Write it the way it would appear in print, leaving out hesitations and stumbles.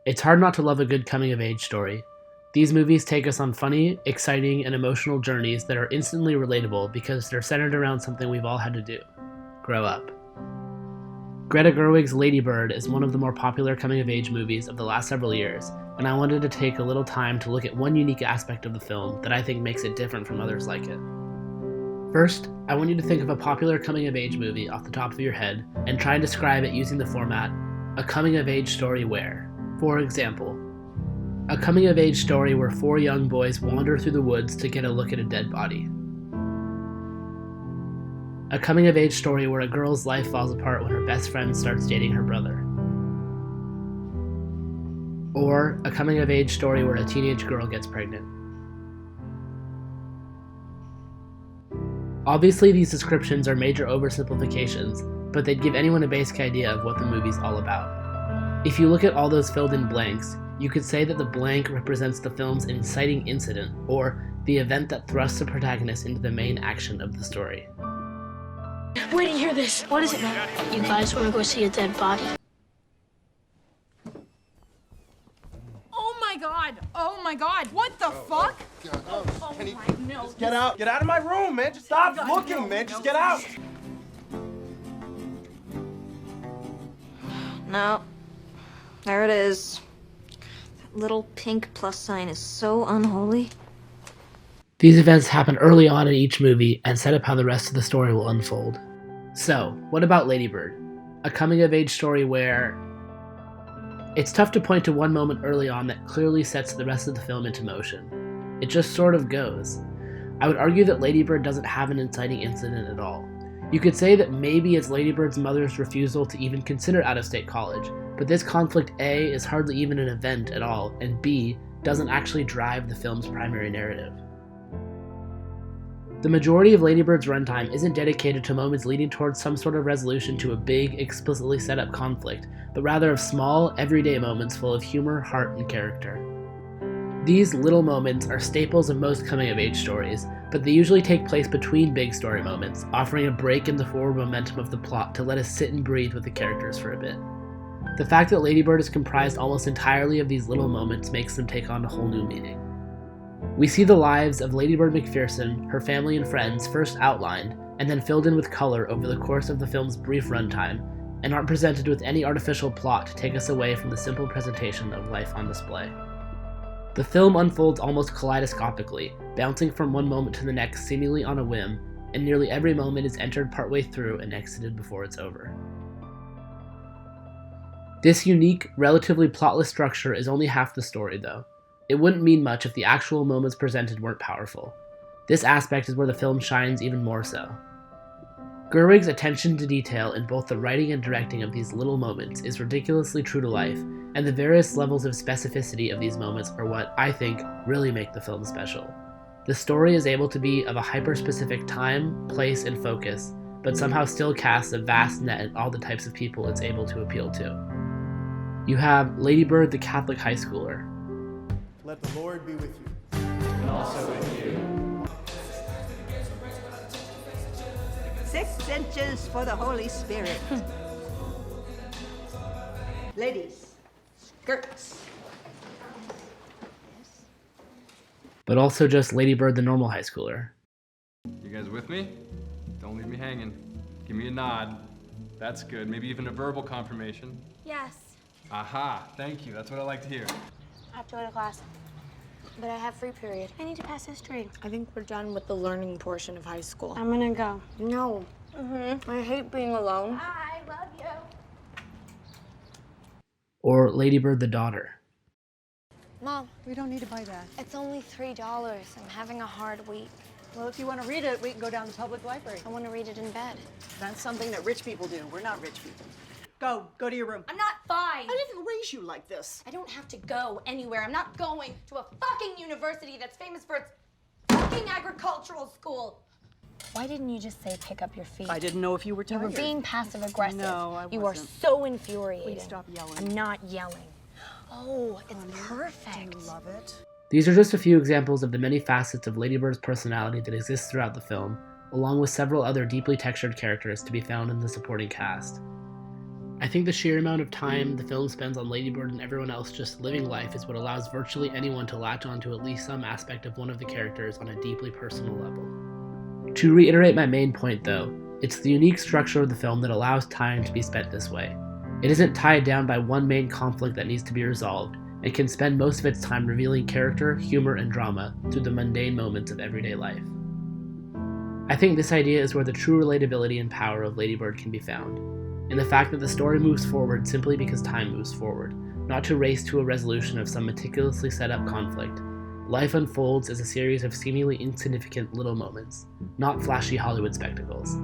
It's hard not to love a good coming-of-age story. These movies take us on funny, exciting, and emotional journeys that are instantly relatable because they're centered around something we've all had to do: grow up. Greta Gerwig's Lady Bird is one of the more popular coming-of-age movies of the last several years, and I wanted to take a little time to look at one unique aspect of the film that I think makes it different from others like it. First, I want you to think of a popular coming-of-age movie off the top of your head and try and describe it using the format, a coming-of-age story where. For example, a coming-of-age story where 4 young boys wander through the woods to get a look at a dead body. A coming-of-age story where a girl's life falls apart when her best friend starts dating her brother. Or a coming-of-age story where a teenage girl gets pregnant. Obviously, these descriptions are major oversimplifications, but they'd give anyone a basic idea of what the movie's all about. If you look at all those filled in blanks, you could say that the blank represents the film's inciting incident, or the event that thrusts the protagonist into the main action of the story. Wait to hear this. What is it, man? You guys want to go see a dead body? Oh my god! Oh my god! What the fuck? Oh Kenny, my no. just get out. Get out of my room, man. Just stop looking, man. Just get out. No. There it is. That little pink plus sign is so unholy. These events happen early on in each movie and set up how the rest of the story will unfold. So, what about Lady Bird? A coming-of-age story where it's tough to point to one moment early on that clearly sets the rest of the film into motion. It just sort of goes. I would argue that Lady Bird doesn't have an inciting incident at all. You could say that maybe it's Lady Bird's mother's refusal to even consider out-of-state college, but this conflict A is hardly even an event at all, and B doesn't actually drive the film's primary narrative. The majority of Lady Bird's runtime isn't dedicated to moments leading towards some sort of resolution to a big, explicitly set up conflict, but rather of small, everyday moments full of humor, heart, and character. These little moments are staples of most coming-of-age stories, but they usually take place between big story moments, offering a break in the forward momentum of the plot to let us sit and breathe with the characters for a bit. The fact that Lady Bird is comprised almost entirely of these little moments makes them take on a whole new meaning. We see the lives of Lady Bird McPherson, her family and friends first outlined, and then filled in with color over the course of the film's brief runtime, and aren't presented with any artificial plot to take us away from the simple presentation of life on display. The film unfolds almost kaleidoscopically, bouncing from one moment to the next seemingly on a whim, and nearly every moment is entered partway through and exited before it's over. This unique, relatively plotless structure is only half the story, though. It wouldn't mean much if the actual moments presented weren't powerful. This aspect is where the film shines even more so. Gerwig's attention to detail in both the writing and directing of these little moments is ridiculously true to life, and the various levels of specificity of these moments are what, I think, really make the film special. The story is able to be of a hyper-specific time, place, and focus, but somehow still casts a vast net at all the types of people it's able to appeal to. You have Lady Bird, the Catholic high schooler. Let the Lord be with you. And also with you. 6 inches for the Holy Spirit. Ladies, skirts. But also just Lady Bird, the normal high schooler. You guys with me? Don't leave me hanging. Give me a nod. That's good. Maybe even a verbal confirmation. Yes. Aha, thank you. That's what I like to hear. I have to go to class. But I have free period. I need to pass history. I think we're done with the learning portion of high school. I'm gonna go. No. I hate being alone. I love you. Or Lady Bird, the daughter. Mom, We don't need to buy that. it's only $3. I'm having a hard week. Well, if you want to read it, we can go down to the public library. I want to read it in bed. That's something that rich people do. We're not rich people. Go to your room. I'm not fine. I didn't raise you like this. I don't have to go anywhere. I'm not going to a fucking university that's famous for its fucking agricultural school. Why didn't you just say pick up your feet? I didn't know if you were You tired. were being passive aggressive. No, I You are wasn't. so infuriating. Please stop yelling. I'm not yelling. Oh, it's perfect. Do you love it? These are just a few examples of the many facets of Lady Bird's personality that exist throughout the film, along with several other deeply textured characters to be found in the supporting cast. I think the sheer amount of time the film spends on Lady Bird and everyone else just living life is what allows virtually anyone to latch onto at least some aspect of one of the characters on a deeply personal level. To reiterate my main point though, it's the unique structure of the film that allows time to be spent this way. It isn't tied down by one main conflict that needs to be resolved, and can spend most of its time revealing character, humor, and drama through the mundane moments of everyday life. I think this idea is where the true relatability and power of Lady Bird can be found, in the fact that the story moves forward simply because time moves forward, not to race to a resolution of some meticulously set up conflict. Life unfolds as a series of seemingly insignificant little moments, not flashy Hollywood spectacles.